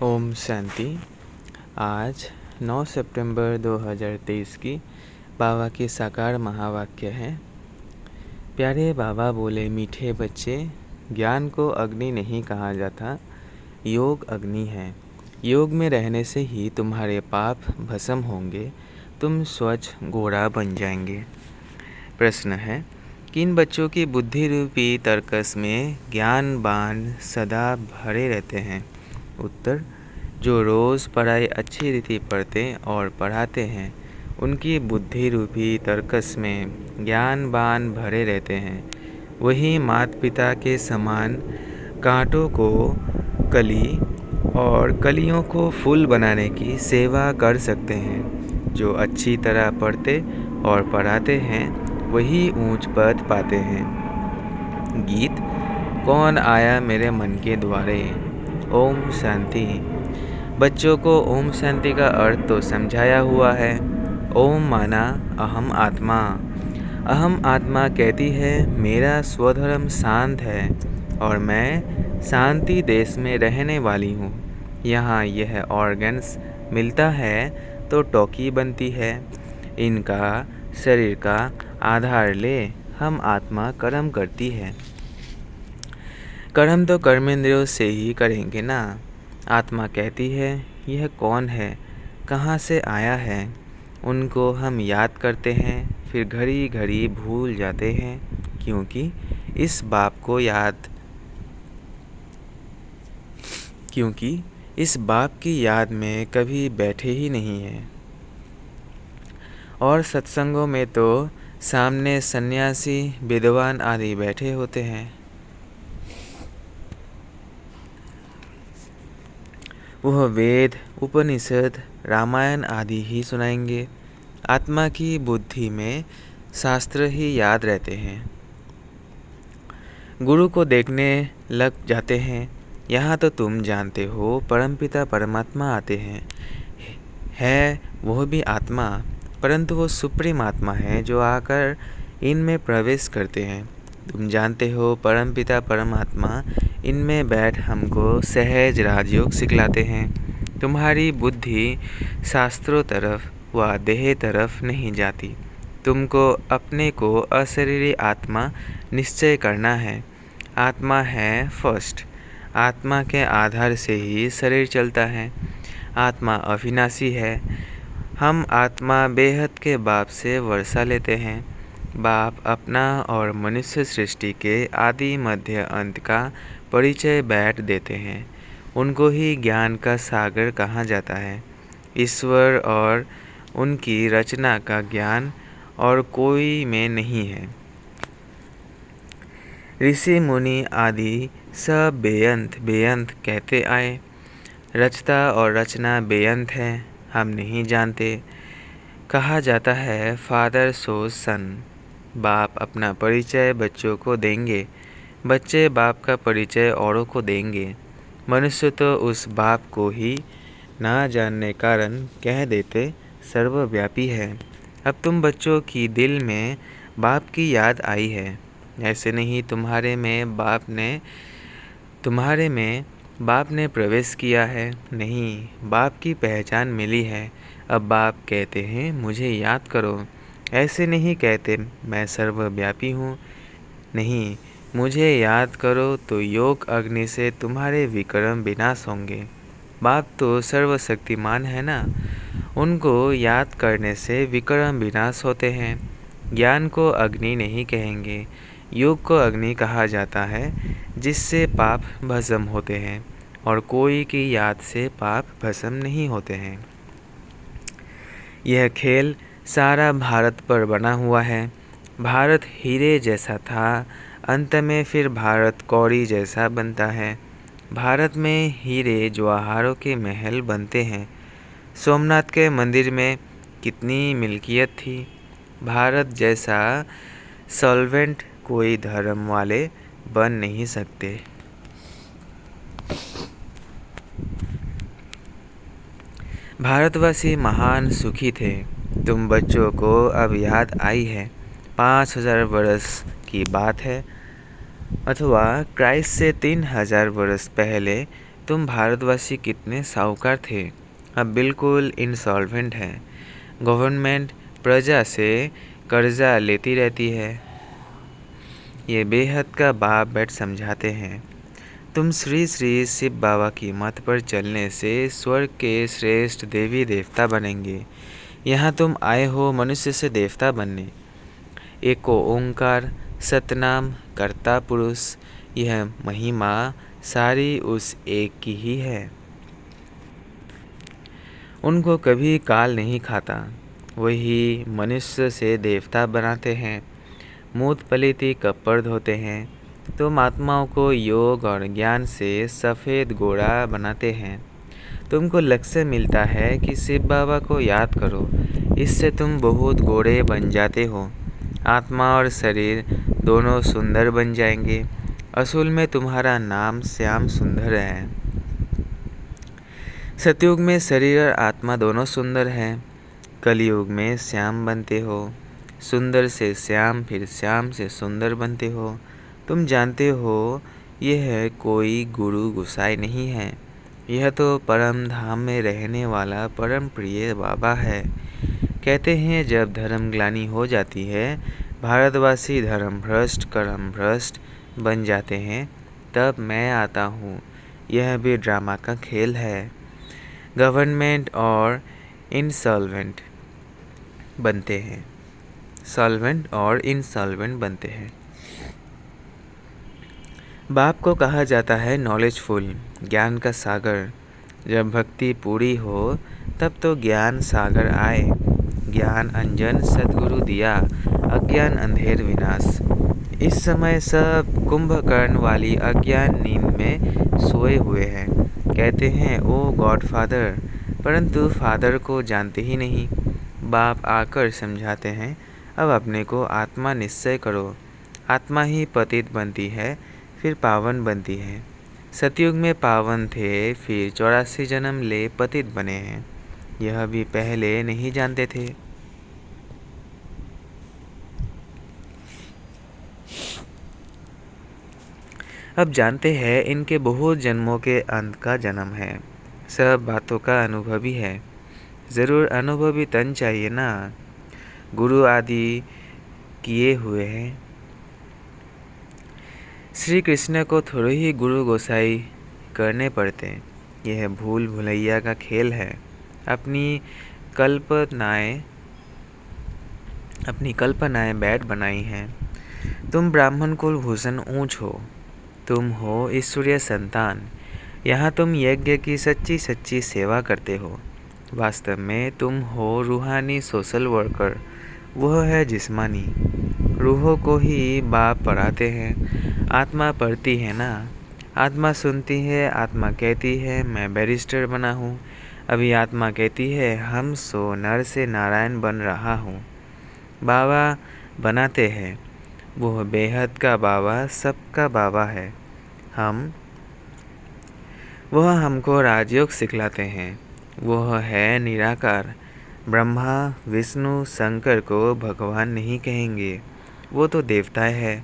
ओम शांति। आज 9 सितंबर 2023 की बाबा की साकार महावाक्य है। प्यारे बाबा बोले, मीठे बच्चे, ज्ञान को अग्नि नहीं कहा जाता, योग अग्नि है। योग में रहने से ही तुम्हारे पाप भस्म होंगे, तुम स्वच्छ घोड़ा बन जाएंगे। प्रश्न है, किन बच्चों की बुद्धि रूपी तर्कस में ज्ञान बाण सदा भरे रहते हैं? उत्तर, जो रोज़ पढ़ाई अच्छी रीति पढ़ते और पढ़ाते हैं, उनकी बुद्धि रूपी तर्कस में ज्ञान बाण भरे रहते हैं। वही माता पिता के समान कांटों को कली और कलियों को फूल बनाने की सेवा कर सकते हैं। जो अच्छी तरह पढ़ते और पढ़ाते हैं, वही ऊंच पद पाते हैं। गीत, कौन आया मेरे मन के द्वारे। ओम शांति। बच्चों को ओम शांति का अर्थ तो समझाया हुआ है। ओम माना अहम आत्मा। अहम आत्मा कहती है, मेरा स्वधर्म शांत है और मैं शांति देश में रहने वाली हूँ। यहाँ यह ऑर्गन्स मिलता है तो टोकी बनती है। इनका शरीर का आधार ले हम आत्मा कर्म करती है। कर्म तो कर्मेंद्रियों से ही करेंगे ना। आत्मा कहती है, यह कौन है, कहाँ से आया है। उनको हम याद करते हैं, फिर घड़ी घड़ी भूल जाते हैं, क्योंकि इस बाप की याद में कभी बैठे ही नहीं हैं। और सत्संगों में तो सामने सन्यासी, विद्वान आदि बैठे होते हैं। वह वेद, उपनिषद, रामायण आदि ही सुनाएंगे। आत्मा की बुद्धि में शास्त्र ही याद रहते हैं। गुरु को देखने लग जाते हैं। यहाँ तो तुम जानते हो, परमपिता परमात्मा आते हैं। है वह भी आत्मा, परंतु वो सुप्रीम आत्मा है जो आकर इनमें प्रवेश करते हैं। तुम जानते हो, परमपिता परमात्मा इनमें बैठ हमको सहज राजयोग सिखलाते हैं। तुम्हारी बुद्धि शास्त्रों तरफ व देह तरफ नहीं जाती। तुमको अपने को अशरीरी आत्मा निश्चय करना है। आत्मा है फर्स्ट। आत्मा के आधार से ही शरीर चलता है। आत्मा अविनाशी है। हम आत्मा बेहद के बाप से वर्षा लेते हैं। बाप अपना और मनुष्य सृष्टि के आदि मध्य अंत का परिचय बैठ देते हैं। उनको ही ज्ञान का सागर कहा जाता है। ईश्वर और उनकी रचना का ज्ञान और कोई में नहीं है। ऋषि मुनि आदि सब बेअंत बेअंत कहते आए। रचता और रचना बेअंत है, हम नहीं जानते। कहा जाता है, फादर सो सन। बाप अपना परिचय बच्चों को देंगे, बच्चे बाप का परिचय औरों को देंगे। मनुष्य तो उस बाप को ही ना जानने कारण कह देते सर्वव्यापी है। अब तुम बच्चों की दिल में बाप की याद आई है। ऐसे नहीं तुम्हारे में बाप ने प्रवेश किया है, नहीं, बाप की पहचान मिली है। अब बाप कहते हैं, मुझे याद करो। ऐसे नहीं कहते मैं सर्वव्यापी हूँ, नहीं, मुझे याद करो तो योग अग्नि से तुम्हारे विक्रम विनाश होंगे। बाप तो सर्वशक्तिमान है ना, उनको याद करने से विक्रम विनाश होते हैं। ज्ञान को अग्नि नहीं कहेंगे, योग को अग्नि कहा जाता है, जिससे पाप भस्म होते हैं और कोई की याद से पाप भस्म नहीं होते हैं। यह खेल सारा भारत पर बना हुआ है। भारत हीरे जैसा था, अंत में फिर भारत कौड़ी जैसा बनता है। भारत में हीरे जवाहरों के महल बनते हैं। सोमनाथ के मंदिर में कितनी मिल्कियत थी। भारत जैसा सॉल्वेंट कोई धर्म वाले बन नहीं सकते। भारतवासी महान सुखी थे। तुम बच्चों को अब याद आई है। 5000 वर्ष की बात है, अथवा क्राइस्ट से 3000 वर्ष पहले तुम भारतवासी कितने साहूकार थे, अब बिल्कुल इंसॉल्वेंट हैं। गवर्नमेंट प्रजा से कर्जा लेती रहती है। ये बेहद का बाप बैठ समझाते हैं। तुम श्री श्री शिव बाबा की मत पर चलने से स्वर्ग के श्रेष्ठ देवी देवता बनेंगे। यहाँ तुम आए हो मनुष्य से देवता बनने। एको ओंकार सतनाम कर्ता पुरुष, यह महिमा सारी उस एक की ही है। उनको कभी काल नहीं खाता, वही मनुष्य से देवता बनाते हैं। मूत पलीती कपड़ धोते हैं। तुम आत्माओं को योग और ज्ञान से सफ़ेद गोरा बनाते हैं। तुमको लक्ष्य मिलता है कि शिव बाबा को याद करो, इससे तुम बहुत गोरे बन जाते हो। आत्मा और शरीर दोनों सुंदर बन जाएंगे। असूल में तुम्हारा नाम श्याम सुंदर है। सतयुग में शरीर और आत्मा दोनों सुंदर हैं। कलयुग में श्याम बनते हो। सुंदर से श्याम, फिर श्याम से सुंदर बनते हो। तुम जानते हो यह कोई गुरु गुसाई नहीं है, यह तो परम धाम में रहने वाला परम प्रिय बाबा है। कहते हैं जब धर्म ग्लानि हो जाती है, भारतवासी धर्म भ्रष्ट कर्म भ्रष्ट बन जाते हैं, तब मैं आता हूँ। यह भी ड्रामा का खेल है। गवर्नमेंट और इंसॉल्वेंट बनते हैं, सॉल्वेंट और इंसॉल्वेंट बनते हैं। बाप को कहा जाता है नॉलेजफुल, ज्ञान का सागर। जब भक्ति पूरी हो तब तो ज्ञान सागर आए। ज्ञान अंजन सद्गुरु दिया, अज्ञान अंधेर विनाश। इस समय सब कुंभकर्ण वाली अज्ञान नींद में सोए हुए हैं। कहते हैं ओ गॉडफादर, परंतु फादर को जानते ही नहीं। बाप आकर समझाते हैं, अब अपने को आत्मा निश्चय करो। आत्मा ही पतित बनती है, फिर पावन बनती है। सतयुग में पावन थे, फिर 84 जन्म ले पतित बने हैं। यह भी पहले नहीं जानते थे। अब जानते हैं इनके बहुत जन्मों के अंत का जन्म है। सब बातों का अनुभवी है। ज़रूर अनुभवी तन चाहिए ना। गुरु आदि किए हुए हैं। श्री कृष्ण को थोड़े ही गुरु गोसाई करने पड़ते। यह भूल भुलैया का खेल है। अपनी कल्पनाएं बैठ बनाई हैं। तुम ब्राह्मण कुल भूषण ऊंच हो। तुम हो ईश्वरीय संतान। यहाँ तुम यज्ञ की सच्ची सच्ची सेवा करते हो। वास्तव में तुम हो रूहानी सोशल वर्कर, वह है जिस्मानी। रूहों को ही बाप पढ़ाते हैं। आत्मा पढ़ती है ना। आत्मा सुनती है, आत्मा कहती है मैं बैरिस्टर बना हूँ। अभी आत्मा कहती है हम सो नर से नारायण बन रहा हूँ। बाबा बनाते हैं। वह बेहद का बाबा सबका बाबा है। वह हमको राजयोग सिखलाते हैं। वह है निराकार। ब्रह्मा विष्णु शंकर को भगवान नहीं कहेंगे, वो तो देवताएं है।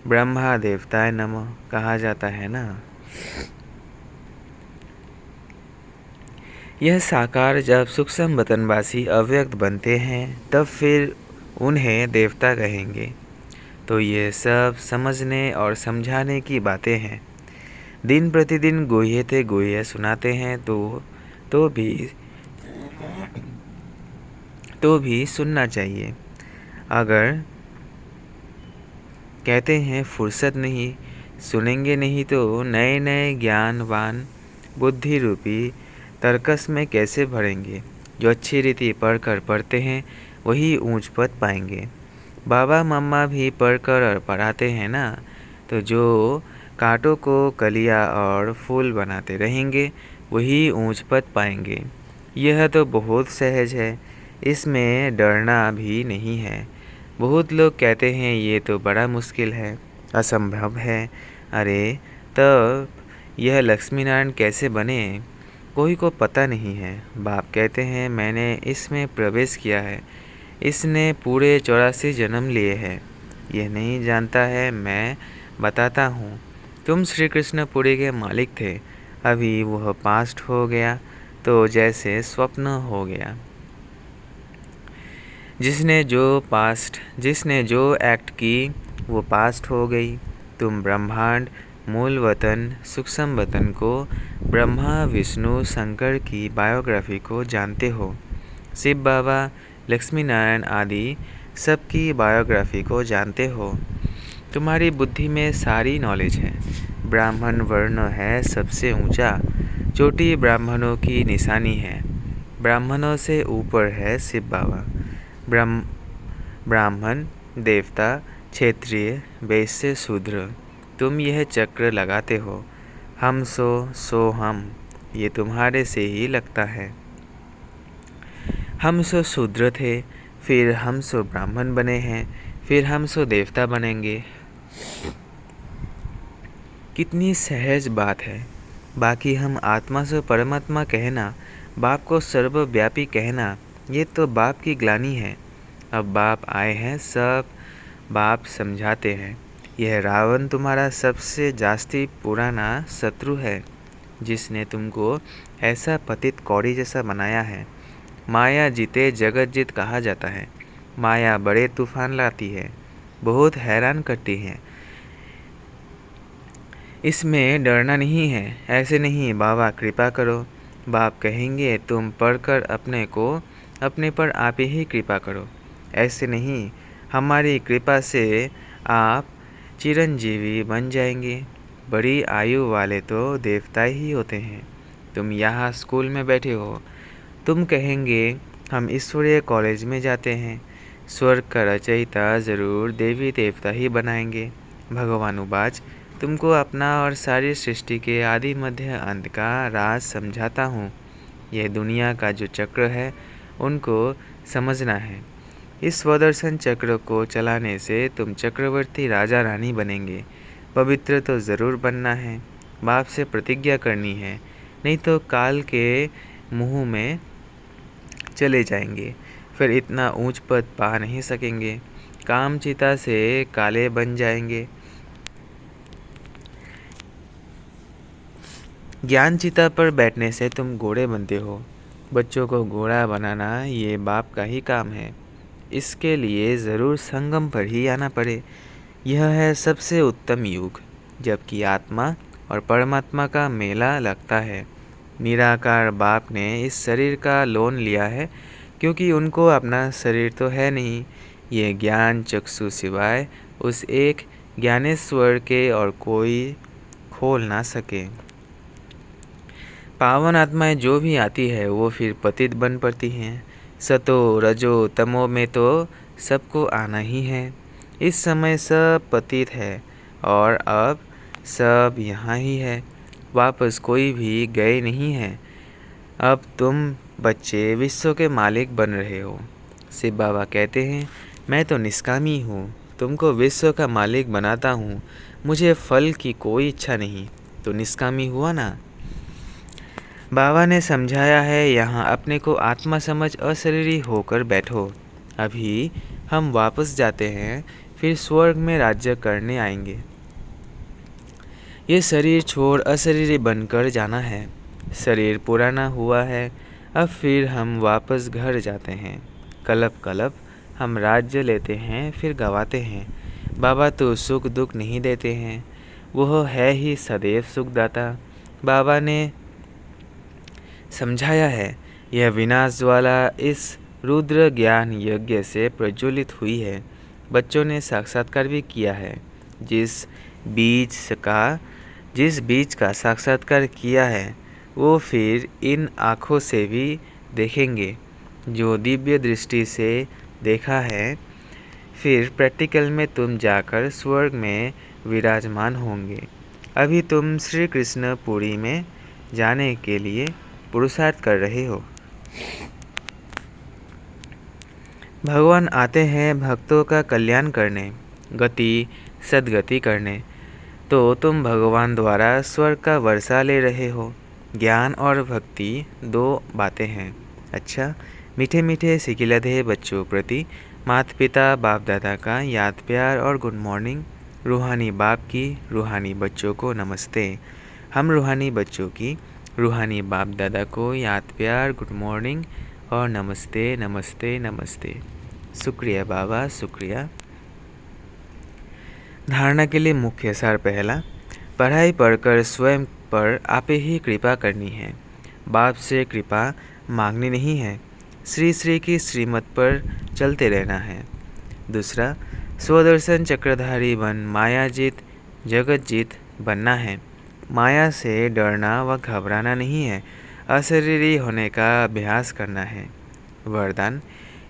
ब्रह्मा देवताय नमः कहा जाता है ना। यह साकार जब सूक्ष्म वतनवासी अव्यक्त बनते हैं, तब फिर उन्हें देवता कहेंगे। तो ये सब समझने और समझाने की बातें हैं। दिन प्रतिदिन गुह्य सुनाते हैं तो भी सुनना चाहिए। अगर कहते हैं फुर्सत नहीं, सुनेंगे नहीं तो नए नए ज्ञानवान बुद्धि रूपी तर्कस में कैसे भरेंगे। जो अच्छी रीति पढ़कर पढ़ते हैं वही ऊंच पद पाएंगे। बाबा मम्मा भी पढ़कर और पढ़ाते हैं ना, तो जो कांटों को कलियां और फूल बनाते रहेंगे वही ऊंच पद पाएंगे। यह तो बहुत सहज है, इसमें डरना भी नहीं है। बहुत लोग कहते हैं ये तो बड़ा मुश्किल है, असंभव है। अरे तब यह लक्ष्मी नारायण कैसे बने, कोई को पता नहीं है। बाप कहते हैं मैंने इसमें प्रवेश किया है, इसने पूरे 84 जन्म लिए हैं। यह नहीं जानता है, मैं बताता हूँ। तुम श्री कृष्णपुरी के मालिक थे, अभी वह पास्ट हो गया तो जैसे स्वप्न हो गया। जिसने जो एक्ट की वो पास्ट हो गई। तुम ब्रह्मांड, मूल वतन, सूक्ष्म वतन को, ब्रह्मा, विष्णु, शंकर की बायोग्राफी को जानते हो। शिव बाबा, लक्ष्मी नारायण आदि सबकी बायोग्राफी को जानते हो। तुम्हारी बुद्धि में सारी नॉलेज है। ब्राह्मण वर्ण है सबसे ऊंचा, चोटी ब्राह्मणों की निशानी है। ब्राह्मणों से ऊपर है शिव बाबा। ब्राह्मण, देवता, क्षत्रिय, वैश्य, शूद्र, तुम यह चक्र लगाते हो। हम सो हम, ये तुम्हारे से ही लगता है। हम सो शूद्र थे, फिर हम सो ब्राह्मण बने हैं, फिर हम सो देवता बनेंगे। कितनी सहज बात है। बाकी हम आत्मा से परमात्मा कहना, बाप को सर्वव्यापी कहना, ये तो बाप की ग्लानि है। अब बाप आए हैं, सब बाप समझाते हैं। यह रावण तुम्हारा सबसे जास्ती पुराना शत्रु है, जिसने तुमको ऐसा पतित कौड़ी जैसा बनाया है। माया जीते जगत जीत कहा जाता है। माया बड़े तूफान लाती है, बहुत हैरान करती है। इसमें डरना नहीं है। ऐसे नहीं, बाबा कृपा करो। बाप कहेंगे तुम पढ़कर अपने पर आप ही कृपा करो। ऐसे नहीं, हमारी कृपा से आप चिरंजीवी बन जाएंगे। बड़ी आयु वाले तो देवता ही होते हैं। तुम यहाँ स्कूल में बैठे हो, तुम कहेंगे हम ईश्वरीय कॉलेज में जाते हैं। स्वर्ग का रचयिता ज़रूर देवी देवता ही बनाएंगे। भगवानुवाच, तुमको अपना और सारी सृष्टि के आदि मध्य अंत का राज समझाता हूँ। यह दुनिया का जो चक्र है उनको समझना है। इस स्वदर्शन चक्र को चलाने से तुम चक्रवर्ती राजा रानी बनेंगे। पवित्र तो ज़रूर बनना है। बाप से प्रतिज्ञा करनी है, नहीं तो काल के मुंह में चले जाएंगे। फिर इतना ऊंच पद पा नहीं सकेंगे। काम चिता से काले बन जाएंगे। ज्ञान चिता पर बैठने से तुम घोड़े बनते हो। बच्चों को घोड़ा बनाना ये बाप का ही काम है। इसके लिए ज़रूर संगम पर ही आना पड़े। यह है सबसे उत्तम युग, जबकि आत्मा और परमात्मा का मेला लगता है। निराकार बाप ने इस शरीर का लोन लिया है, क्योंकि उनको अपना शरीर तो है नहीं। ये ज्ञान चक्षु सिवाय उस एक ज्ञानेश्वर के और कोई खोल ना सके। पावन आत्माएं जो भी आती है वो फिर पतित बन पड़ती हैं। सतो रजो तमो में तो सबको आना ही है। इस समय सब पतित है और अब सब यहाँ ही है। वापस कोई भी गए नहीं है। अब तुम बच्चे विश्व के मालिक बन रहे हो। शिव बाबा कहते हैं, मैं तो निष्कामी हूँ, तुमको विश्व का मालिक बनाता हूँ। मुझे फल की कोई इच्छा नहीं। तो निष्कामी हुआ ना। बाबा ने समझाया है, यहाँ अपने को आत्मा समझ अशरीरी होकर बैठो। अभी हम वापस जाते हैं, फिर स्वर्ग में राज्य करने आएंगे। ये शरीर छोड़ अशरीरी बनकर जाना है। शरीर पुराना हुआ है, अब फिर हम वापस घर जाते हैं। कलप कलप हम राज्य लेते हैं, फिर गवाते हैं। बाबा तो सुख दुख नहीं देते हैं, वह है ही सदैव सुखदाता। बाबा ने समझाया है, यह विनाश ज्वाला इस रुद्र ज्ञान यज्ञ से प्रज्वलित हुई है। बच्चों ने साक्षात्कार भी किया है। जिस बीज का साक्षात्कार किया है वो फिर इन आँखों से भी देखेंगे जो दिव्य दृष्टि से देखा है। फिर प्रैक्टिकल में तुम जाकर स्वर्ग में विराजमान होंगे। अभी तुम श्री कृष्ण पुरी में जाने के लिए पुरुषार्थ कर रहे हो। भगवान आते हैं भक्तों का कल्याण करने, गति सद्गति करने। तो तुम भगवान द्वारा स्वर्ग का वर्षा ले रहे हो। ज्ञान और भक्ति दो बातें हैं। अच्छा, मीठे मीठे सिकिलधे बच्चों प्रति माता पिता बाप दादा का याद प्यार और गुड मॉर्निंग। रूहानी बाप की रूहानी बच्चों को नमस्ते। हम रूहानी बच्चों की रूहानी बाप दादा को याद प्यार, गुड मॉर्निंग और नमस्ते नमस्ते नमस्ते। शुक्रिया बाबा, शुक्रिया। धारणा के लिए मुख्य सार पहला, पढ़ाई पढ़कर स्वयं पर आपे ही कृपा करनी है। बाप से कृपा मांगनी नहीं है, श्री श्री की श्रीमत पर चलते रहना है। दूसरा, स्वदर्शन चक्रधारी बन मायाजीत जगतजीत बनना है। माया से डरना व घबराना नहीं है, अशरीरी होने का अभ्यास करना है। वरदान,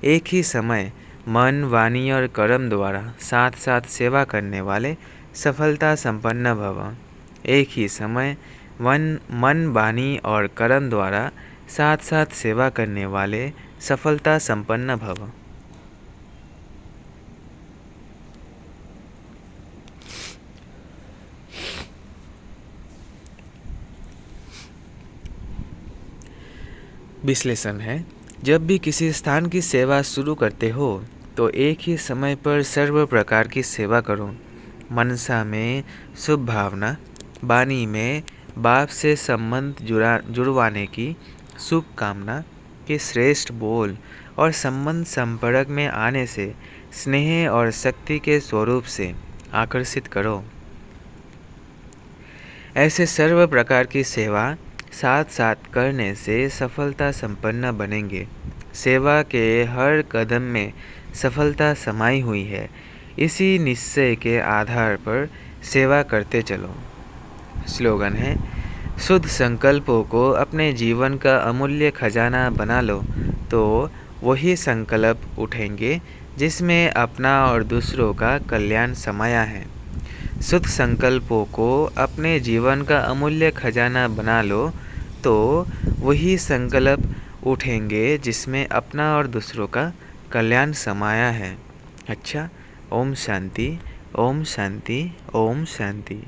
एक ही समय मन, वाणी और कर्म द्वारा साथ साथ सेवा करने वाले सफलता संपन्न भव। एक ही समय मन, वाणी और कर्म द्वारा साथ साथ सेवा करने वाले सफलता संपन्न भव। विश्लेषण है, जब भी किसी स्थान की सेवा शुरू करते हो तो एक ही समय पर सर्व प्रकार की सेवा करो। मनसा में शुभ भावना, वाणी में बाप से संबंध जुड़वाने की शुभ कामना के श्रेष्ठ बोल और संबंध संपर्क में आने से स्नेह और शक्ति के स्वरूप से आकर्षित करो। ऐसे सर्व प्रकार की सेवा साथ साथ करने से सफलता संपन्न बनेंगे। सेवा के हर कदम में सफलता समाई हुई है। इसी निश्चय के आधार पर सेवा करते चलो। स्लोगन है, शुद्ध संकल्पों को अपने जीवन का अमूल्य खजाना बना लो तो वही संकल्प उठेंगे जिसमें अपना और दूसरों का कल्याण समाया है। शुद्ध संकल्पों को अपने जीवन का अमूल्य खजाना बना लो तो वही संकल्प उठेंगे जिसमें अपना और दूसरों का कल्याण समाया है। अच्छा, ओम शांति, ओम शांति, ओम शांति।